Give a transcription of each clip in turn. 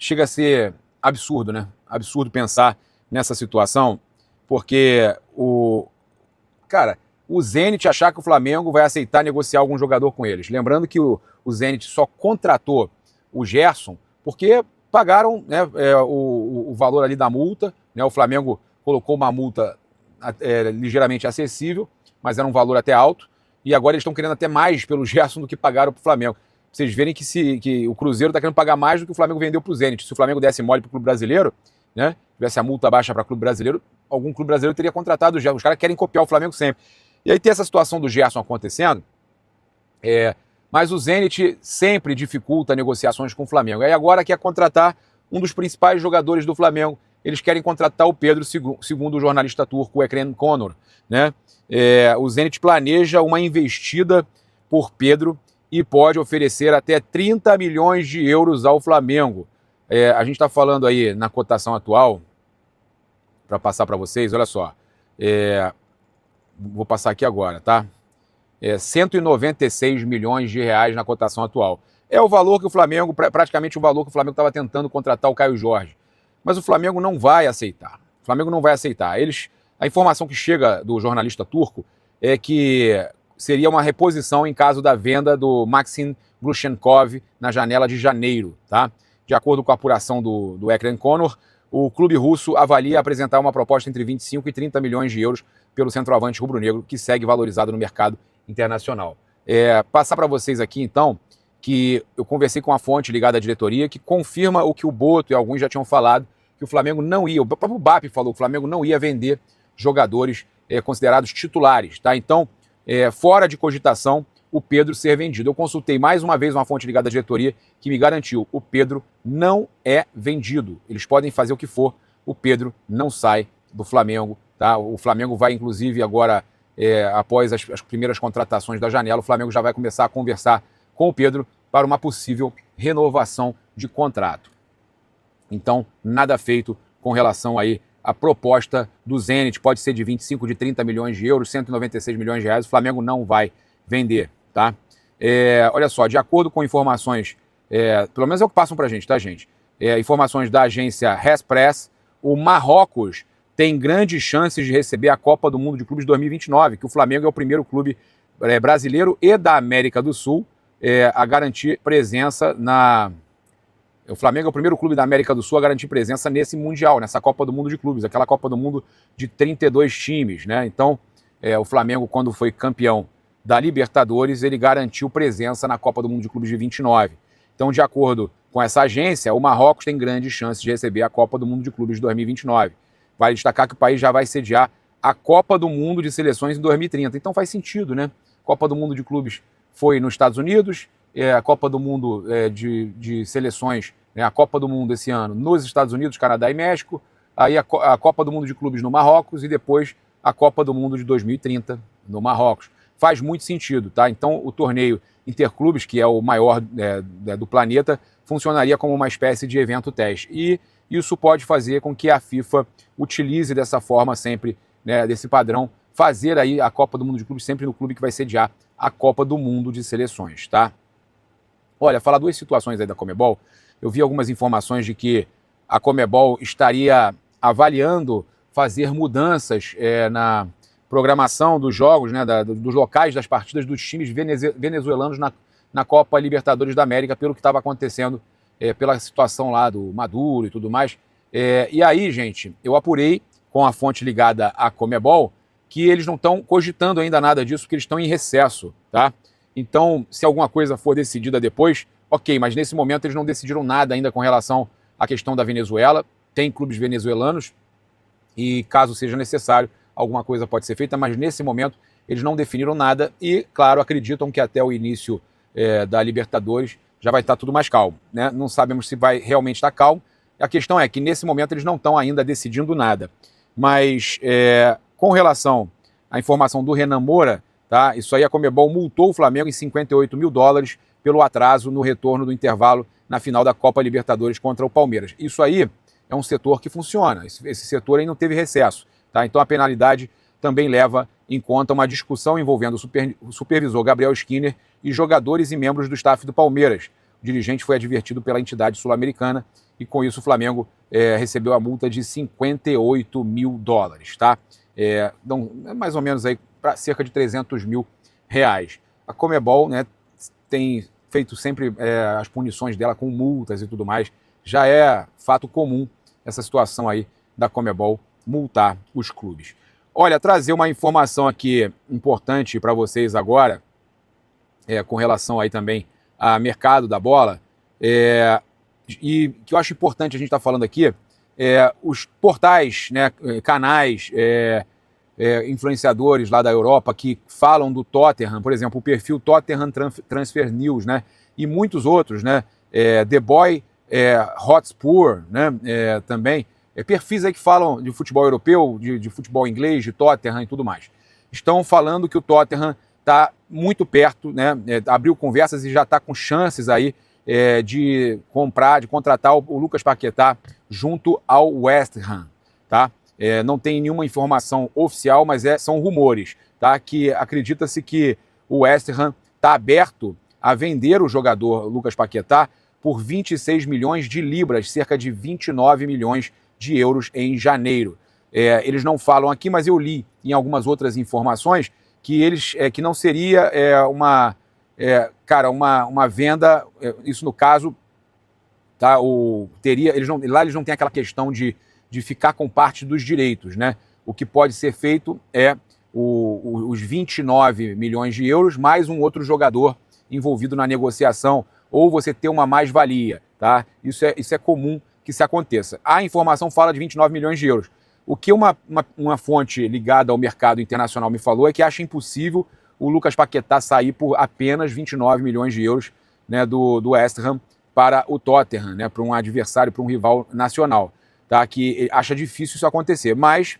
chega a ser absurdo, né? Absurdo pensar nessa situação, porque o Zenit achar que o Flamengo vai aceitar negociar algum jogador com eles. Lembrando que o Zenit só contratou o Gerson porque pagaram, né, o valor ali da multa, né? O Flamengo colocou uma multa ligeiramente acessível, mas era um valor até alto, e agora eles estão querendo até mais pelo Gerson do que pagaram para o Flamengo. Vocês verem que o Cruzeiro está querendo pagar mais do que o Flamengo vendeu para o Zenit. Se o Flamengo desse mole para o clube brasileiro, né, tivesse a multa baixa para o clube brasileiro, algum clube brasileiro teria contratado o Gerson. Os caras querem copiar o Flamengo sempre. E aí tem essa situação do Gerson acontecendo, mas o Zenit sempre dificulta negociações com o Flamengo. Aí agora quer contratar um dos principais jogadores do Flamengo. Eles querem contratar o Pedro, segundo o jornalista turco Ekrem Konur, né? O Zenit planeja uma investida por Pedro e pode oferecer até 30 milhões de euros ao Flamengo. A gente está falando aí na cotação atual, para passar para vocês, olha só. Vou passar aqui agora, tá? 196 milhões de reais na cotação atual. É o valor que o Flamengo, praticamente o valor que o Flamengo estava tentando contratar o Caio Jorge. Mas o Flamengo não vai aceitar. O Flamengo não vai aceitar. A informação que chega do jornalista turco é que seria uma reposição em caso da venda do Maxim Glushenkov na janela de janeiro, tá? De acordo com a apuração do Ekrem Konur, o clube russo avalia apresentar uma proposta entre 25 e 30 milhões de euros pelo centroavante rubro-negro, que segue valorizado no mercado internacional. Passar para vocês aqui, então, que eu conversei com uma fonte ligada à diretoria que confirma o que o Boto e alguns já tinham falado, que o Flamengo não ia, o próprio BAP falou que o Flamengo não ia vender jogadores considerados titulares, tá? Então, fora de cogitação, o Pedro ser vendido. Eu consultei mais uma vez uma fonte ligada à diretoria que me garantiu, o Pedro não é vendido. Eles podem fazer o que for, o Pedro não sai do Flamengo, tá? O Flamengo vai, inclusive, agora, após as primeiras contratações da janela, o Flamengo já vai começar a conversar com o Pedro para uma possível renovação de contrato. Então, nada feito com relação aí à proposta do Zenit, pode ser de 25, de 30 milhões de euros, 196 milhões de reais, o Flamengo não vai vender, tá? Olha só, de acordo com informações, pelo menos é o que passam pra gente, tá, gente? Informações da agência Respress, o Marrocos tem grandes chances de receber a Copa do Mundo de Clubes 2029, que o Flamengo é o primeiro clube brasileiro e da América do Sul a garantir presença O Flamengo é o primeiro clube da América do Sul a garantir presença nesse Mundial, nessa Copa do Mundo de Clubes, aquela Copa do Mundo de 32 times, né? Então, o Flamengo, quando foi campeão da Libertadores, ele garantiu presença na Copa do Mundo de Clubes de 29. Então, de acordo com essa agência, o Marrocos tem grandes chances de receber a Copa do Mundo de Clubes de 2029. Vale destacar que o país já vai sediar a Copa do Mundo de Seleções em 2030. Então faz sentido, né? Copa do Mundo de Clubes foi nos Estados Unidos, a Copa do Mundo de Seleções, a Copa do Mundo esse ano nos Estados Unidos, Canadá e México, aí a Copa do Mundo de Clubes no Marrocos e depois a Copa do Mundo de 2030 no Marrocos. Faz muito sentido, tá? Então o torneio Interclubes, que é o maior do planeta, funcionaria como uma espécie de evento teste. E isso pode fazer com que a FIFA utilize dessa forma sempre, né, desse padrão, fazer aí a Copa do Mundo de Clubes sempre no clube que vai sediar a Copa do Mundo de Seleções, tá? Olha, falar duas situações aí da Conmebol, eu vi algumas informações de que a Conmebol estaria avaliando fazer mudanças na programação dos jogos, né, dos locais das partidas dos times venezuelanos na Copa Libertadores da América, pelo que estava acontecendo, pela situação lá do Maduro e tudo mais. E aí, gente, eu apurei com a fonte ligada à Conmebol que eles não estão cogitando ainda nada disso, porque eles estão em recesso, tá? Então, se alguma coisa for decidida depois, ok, mas nesse momento eles não decidiram nada ainda com relação à questão da Venezuela. Tem clubes venezuelanos e, caso seja necessário, alguma coisa pode ser feita, mas nesse momento eles não definiram nada e, claro, acreditam que até o início da Libertadores já vai estar tudo mais calmo, né? Não sabemos se vai realmente estar calmo. A questão é que nesse momento eles não estão ainda decidindo nada. Mas com relação à informação do Renan Moura, tá? Isso aí a Conmebol multou o Flamengo em $58 mil pelo atraso no retorno do intervalo na final da Copa Libertadores contra o Palmeiras. Isso aí é um setor que funciona, esse setor aí não teve recesso, tá? Então a penalidade também leva em conta uma discussão envolvendo o supervisor Gabriel Skinner e jogadores e membros do staff do Palmeiras. dirigente foi advertido pela entidade sul-americana e com isso o Flamengo recebeu a multa de 58 mil dólares, tá? Então, mais ou menos aí para cerca de 300 mil reais. A Conmebol, né, tem feito sempre as punições dela com multas e tudo mais. Já é fato comum essa situação aí da Conmebol multar os clubes. Olha, trazer uma informação aqui importante para vocês agora, com relação aí também ao mercado da bola, e que eu acho importante a gente estar falando aqui, os portais, né, canais, influenciadores lá da Europa que falam do Tottenham, por exemplo, o perfil Tottenham Transfer News, né, e muitos outros, né, The Boy Hotspur, né, também, perfis aí que falam de futebol europeu, de futebol inglês, de Tottenham e tudo mais. Estão falando que o Tottenham está muito perto, né, abriu conversas e já está com chances aí de contratar o Lucas Paquetá junto ao West Ham, tá? Não tem nenhuma informação oficial, mas são rumores, tá? Que acredita-se que o West Ham está aberto a vender o jogador Lucas Paquetá por 26 milhões de libras, cerca de 29 milhões de euros em janeiro. Eles não falam aqui, mas eu li em algumas outras informações que não seria uma venda, isso no caso, tá? Eles não têm aquela questão de ficar com parte dos direitos, né? O que pode ser feito os 29 milhões de euros mais um outro jogador envolvido na negociação, ou você ter uma mais-valia, tá? Isso é comum que se aconteça. A informação fala de 29 milhões de euros. O que uma fonte ligada ao mercado internacional me falou é que acha impossível o Lucas Paquetá sair por apenas 29 milhões de euros, né, do West Ham para o Tottenham, né, para um adversário, para um rival nacional, tá? Que acha difícil isso acontecer, mas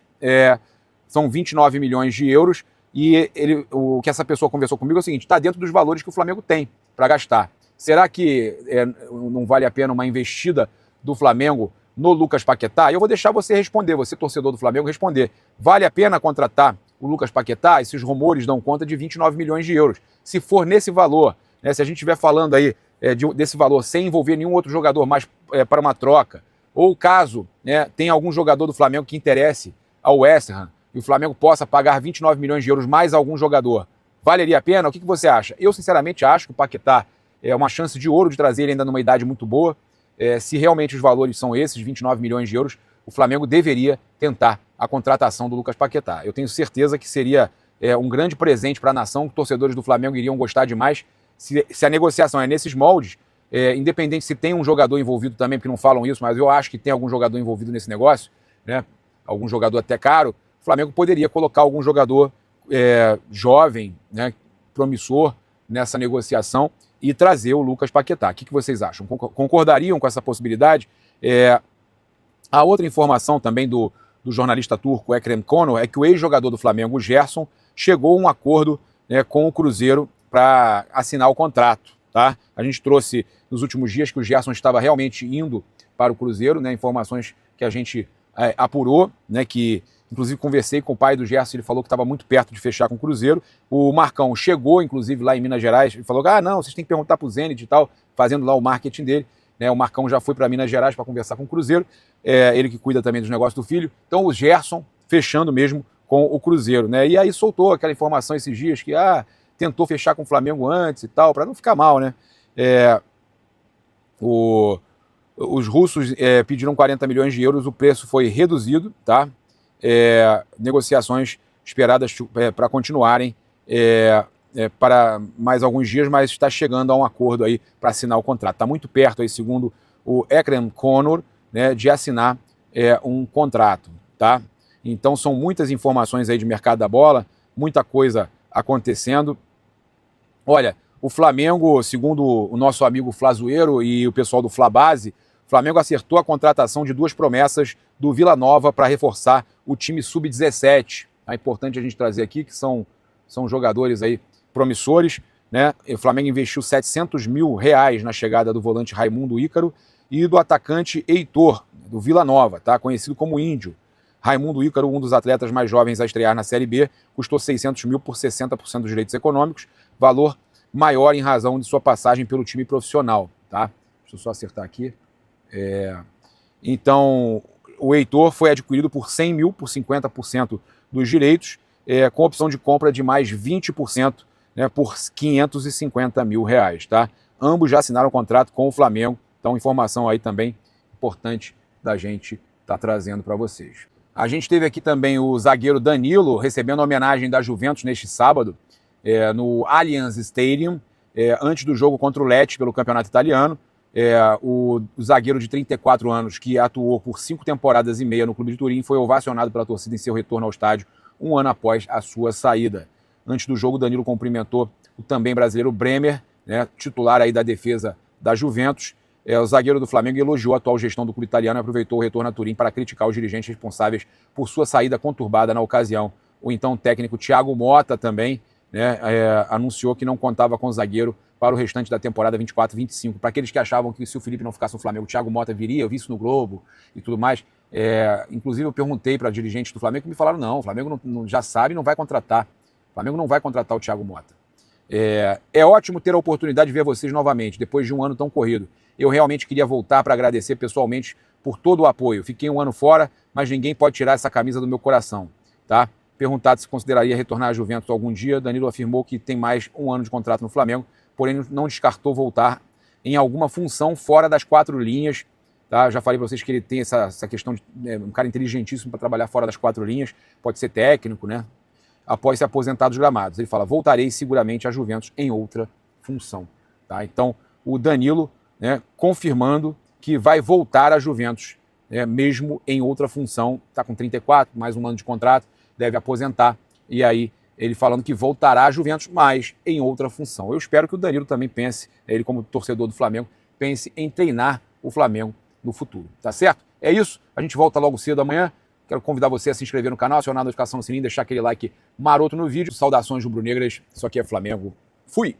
são 29 milhões de euros e o que essa pessoa conversou comigo é o seguinte: está dentro dos valores que o Flamengo tem para gastar. Será que não vale a pena uma investida do Flamengo no Lucas Paquetá? Eu vou deixar você responder, você torcedor do Flamengo, responder. Vale a pena contratar o Lucas Paquetá? Esses rumores dão conta de 29 milhões de euros. Se for nesse valor, né, se a gente estiver falando aí desse valor sem envolver nenhum outro jogador mais para uma troca, ou caso, né, tenha algum jogador do Flamengo que interesse ao West Ham e o Flamengo possa pagar 29 milhões de euros mais algum jogador, valeria a pena? O que você acha? Eu, sinceramente, acho que o Paquetá é uma chance de ouro de trazer ele ainda numa idade muito boa. Se realmente os valores são esses, 29 milhões de euros, o Flamengo deveria tentar a contratação do Lucas Paquetá. Eu tenho certeza que seria um grande presente para a nação, que torcedores do Flamengo iriam gostar demais. Se a negociação é nesses moldes, independente se tem um jogador envolvido também, porque não falam isso, mas eu acho que tem algum jogador envolvido nesse negócio, né, algum jogador até caro, o Flamengo poderia colocar algum jogador jovem, né, promissor nessa negociação e trazer o Lucas Paquetá. O que vocês acham? Concordariam com essa possibilidade? A outra informação também do jornalista turco Ekrem Konur é que o ex-jogador do Flamengo, o Gerson, chegou a um acordo, né, com o Cruzeiro para assinar o contrato, tá? A gente trouxe nos últimos dias que o Gerson estava realmente indo para o Cruzeiro, né, informações que a gente apurou, né, que inclusive conversei com o pai do Gerson, ele falou que estava muito perto de fechar com o Cruzeiro. O Marcão chegou, inclusive, lá em Minas Gerais, ele falou que, não, vocês têm que perguntar para o Zenit e tal, fazendo lá o marketing dele. Né, o Marcão já foi para Minas Gerais para conversar com o Cruzeiro, ele que cuida também dos negócios do filho. Então o Gerson fechando mesmo com o Cruzeiro. Né, e aí soltou aquela informação esses dias que tentou fechar com o Flamengo antes e tal, para não ficar mal, né? Os russos pediram 40 milhões de euros, o preço foi reduzido, tá? Negociações esperadas para continuarem para mais alguns dias, mas está chegando a um acordo aí para assinar o contrato. Está muito perto aí, segundo o Ekrem Konur, né, de assinar um contrato, tá? Então são muitas informações aí de mercado da bola, muita coisa acontecendo. Olha, o Flamengo, segundo o nosso amigo Flazoeiro e o pessoal do Flabase, o Flamengo acertou a contratação de 2 promessas do Vila Nova para reforçar o time sub-17. É importante a gente trazer aqui que são jogadores aí promissores, né? O Flamengo investiu 700 mil reais na chegada do volante Raimundo Ícaro e do atacante Heitor, do Vila Nova, tá? Conhecido como Índio. Raimundo Ícaro, um dos atletas mais jovens a estrear na Série B, custou 600 mil por 60% dos direitos econômicos, valor maior em razão de sua passagem pelo time profissional. tá? Deixa eu só acertar aqui. Então, o Heitor foi adquirido por 100 mil, por 50% dos direitos, com opção de compra de mais 20%, né, por 550 mil reais, tá? Ambos já assinaram o contrato com o Flamengo, então informação aí também importante da gente estar trazendo para vocês. A gente teve aqui também o zagueiro Danilo recebendo a homenagem da Juventus neste sábado, no Allianz Stadium, antes do jogo contra o Lecce pelo Campeonato Italiano. O zagueiro de 34 anos, que atuou por 5 temporadas e meia no Clube de Turim, foi ovacionado pela torcida em seu retorno ao estádio um ano após a sua saída. Antes do jogo, Danilo cumprimentou o também brasileiro Bremer, né, titular aí da defesa da Juventus. O zagueiro do Flamengo elogiou a atual gestão do clube italiano e aproveitou o retorno a Turim para criticar os dirigentes responsáveis por sua saída conturbada na ocasião. O então técnico Thiago Motta também, né, anunciou que não contava com o zagueiro para o restante da temporada 24-25. Para aqueles que achavam que se o Felipe não ficasse no Flamengo, o Thiago Motta viria, eu vi isso no Globo e tudo mais. Inclusive eu perguntei para dirigentes do Flamengo que me falaram, não, o Flamengo não, já sabe e não vai contratar. O Flamengo não vai contratar o Thiago Motta. É ótimo ter a oportunidade de ver vocês novamente, depois de um ano tão corrido. Eu realmente queria voltar para agradecer pessoalmente por todo o apoio. Fiquei um ano fora, mas ninguém pode tirar essa camisa do meu coração, tá? Perguntado se consideraria retornar à Juventus algum dia, Danilo afirmou que tem mais um ano de contrato no Flamengo, porém não descartou voltar em alguma função fora das 4 linhas. Tá? Já falei para vocês que ele tem essa questão de um cara inteligentíssimo para trabalhar fora das 4 linhas, pode ser técnico, né? Após se aposentar dos gramados. Ele fala, voltarei seguramente à Juventus em outra função. Tá? Então, o Danilo, né, confirmando que vai voltar à Juventus, mesmo em outra função, está com 34, mais um ano de contrato, deve aposentar, e aí ele falando que voltará à Juventus, mas em outra função. Eu espero que o Danilo também pense, ele como torcedor do Flamengo, pense em treinar o Flamengo no futuro, tá certo? É isso, a gente volta logo cedo amanhã. Quero convidar você a se inscrever no canal, acionar a notificação no sininho, deixar aquele like maroto no vídeo. Saudações rubro-negras, isso aqui é Flamengo. Fui!